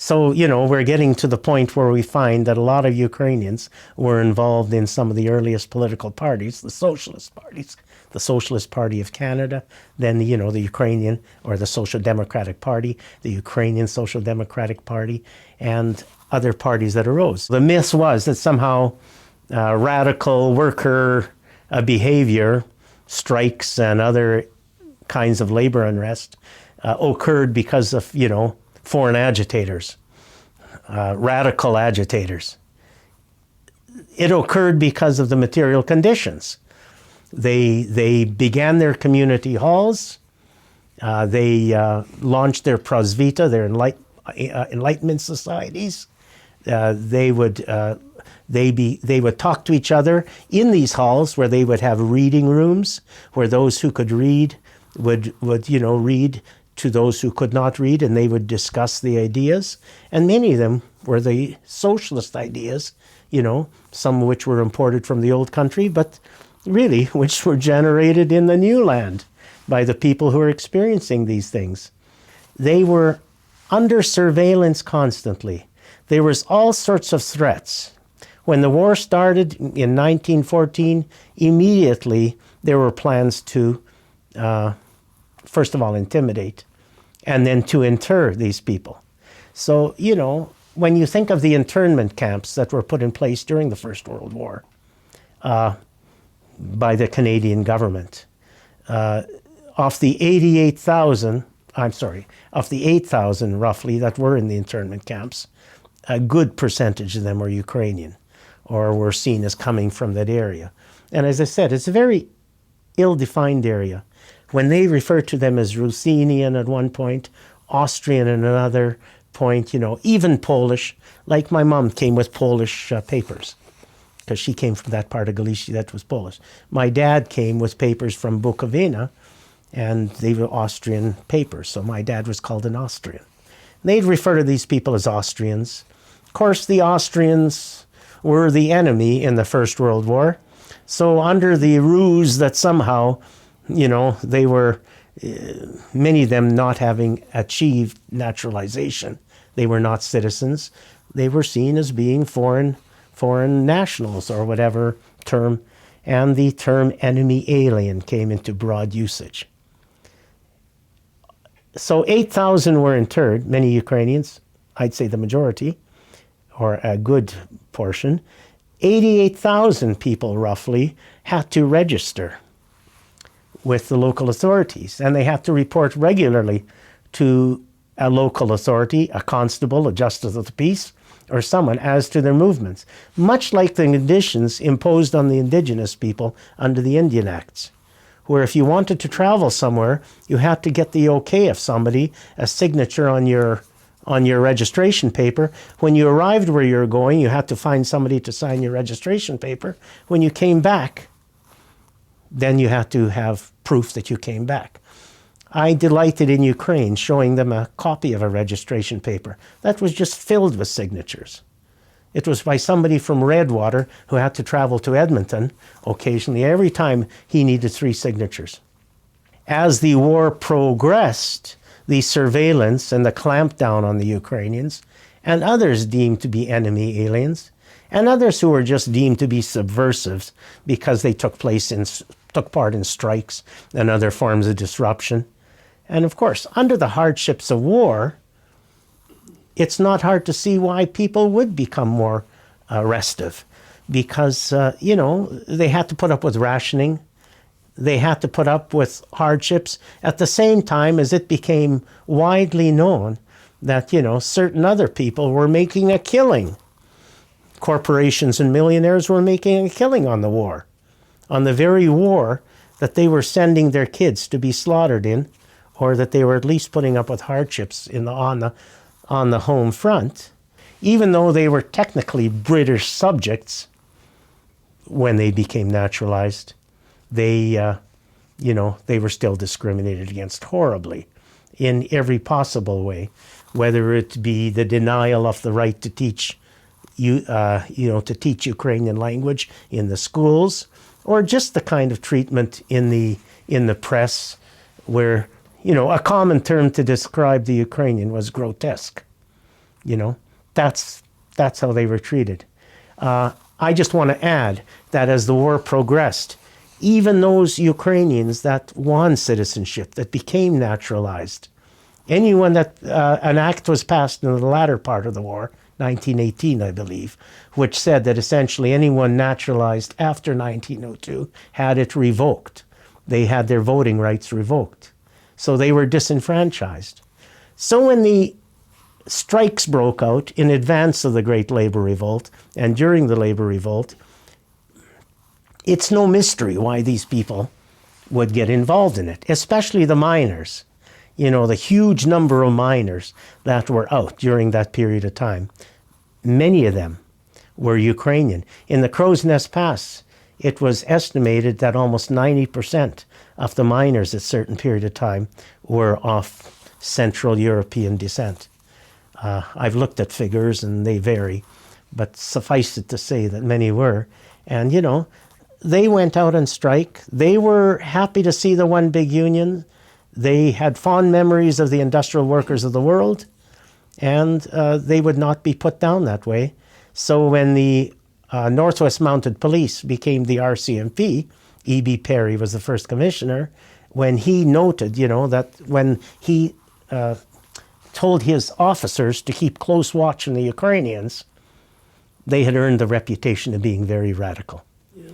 So, we're getting to the point where we find that a lot of Ukrainians were involved in some of the earliest political parties, the socialist parties, the Socialist Party of Canada, then, the Ukrainian or the Social Democratic Party, the Ukrainian Social Democratic Party, and other parties that arose. The myth was that somehow radical worker behavior, strikes and other kinds of labor unrest occurred because of, foreign agitators, radical agitators. It occurred because of the material conditions. They began their community halls. They launched their prosvita, their enlightenment societies. They would talk to each other in these halls, where they would have reading rooms, where those who could read would read to those who could not read, and they would discuss the ideas. And many of them were the socialist ideas, some of which were imported from the old country, but really which were generated in the new land by the people who were experiencing these things. They were under surveillance constantly. There was all sorts of threats. When the war started in 1914, immediately there were plans to, first of all, intimidate, and then to inter these people. So, when you think of the internment camps that were put in place during the First World War by the Canadian government, of the 8,000 roughly that were in the internment camps, a good percentage of them were Ukrainian, or were seen as coming from that area. And as I said, it's a very ill-defined area. When they refer to them as Ruthenian at one point, Austrian at another point, even Polish, like my mom came with Polish papers, because she came from that part of Galicia that was Polish. My dad came with papers from Bukovina, and they were Austrian papers, so my dad was called an Austrian. They'd refer to these people as Austrians. Of course, the Austrians were the enemy in the First World War, so under the ruse that somehow, they were, many of them not having achieved naturalization, they were not citizens, they were seen as being foreign nationals, or whatever term, and the term enemy alien came into broad usage. So 8,000 were interred, many Ukrainians, I'd say the majority, or a good portion. 88,000 people roughly had to register with the local authorities, and they have to report regularly to a local authority, a constable, a justice of the peace, or someone, as to their movements, much like the conditions imposed on the indigenous people under the Indian Acts, where if you wanted to travel somewhere, you had to get the okay of somebody, a signature on your registration paper. When you arrived where you were going, you had to find somebody to sign your registration paper. When you came back, then you had to have proof that you came back. I delighted in Ukraine showing them a copy of a registration paper that was just filled with signatures. It was by somebody from Redwater who had to travel to Edmonton occasionally. Every time he needed 3 signatures. As the war progressed, the surveillance and the clampdown on the Ukrainians, and others deemed to be enemy aliens, and others who were just deemed to be subversives because they took part in strikes and other forms of disruption. And of course, under the hardships of war, it's not hard to see why people would become more restive, because, they had to put up with rationing. They had to put up with hardships at the same time as it became widely known that, certain other people were making a killing. Corporations and millionaires were making a killing on the war, on the very war that they were sending their kids to be slaughtered in, or that they were at least putting up with hardships on the home front, even though they were technically British subjects. When they became naturalized, they were still discriminated against horribly in every possible way, whether it be the denial of the right to teach Ukrainian language in the schools, or just the kind of treatment in the press where, a common term to describe the Ukrainian was grotesque. You know, that's how they were treated. I just want to add that as the war progressed, even those Ukrainians that won citizenship, that became naturalized, anyone that an act was passed in the latter part of the war, 1918, I believe, which said that essentially anyone naturalized after 1902 had it revoked. They had their voting rights revoked. So they were disenfranchised. So when the strikes broke out in advance of the Great Labor Revolt and during the Labor Revolt, it's no mystery why these people would get involved in it, especially the miners. You know, the huge number of miners that were out during that period of time. Many of them were Ukrainian. In the Crow's Nest Pass, it was estimated that almost 90% of the miners at a certain period of time were of Central European descent. I've looked at figures and they vary, but suffice it to say that many were. And, you know, they went out on strike. They were happy to see the one big union. They had fond memories of the industrial workers of the world, and they would not be put down that way. So when the Northwest Mounted Police became the RCMP, E.B. Perry was the first commissioner, when he noted, you know, that when he told his officers to keep close watch on the Ukrainians, they had earned the reputation of being very radical. Yeah.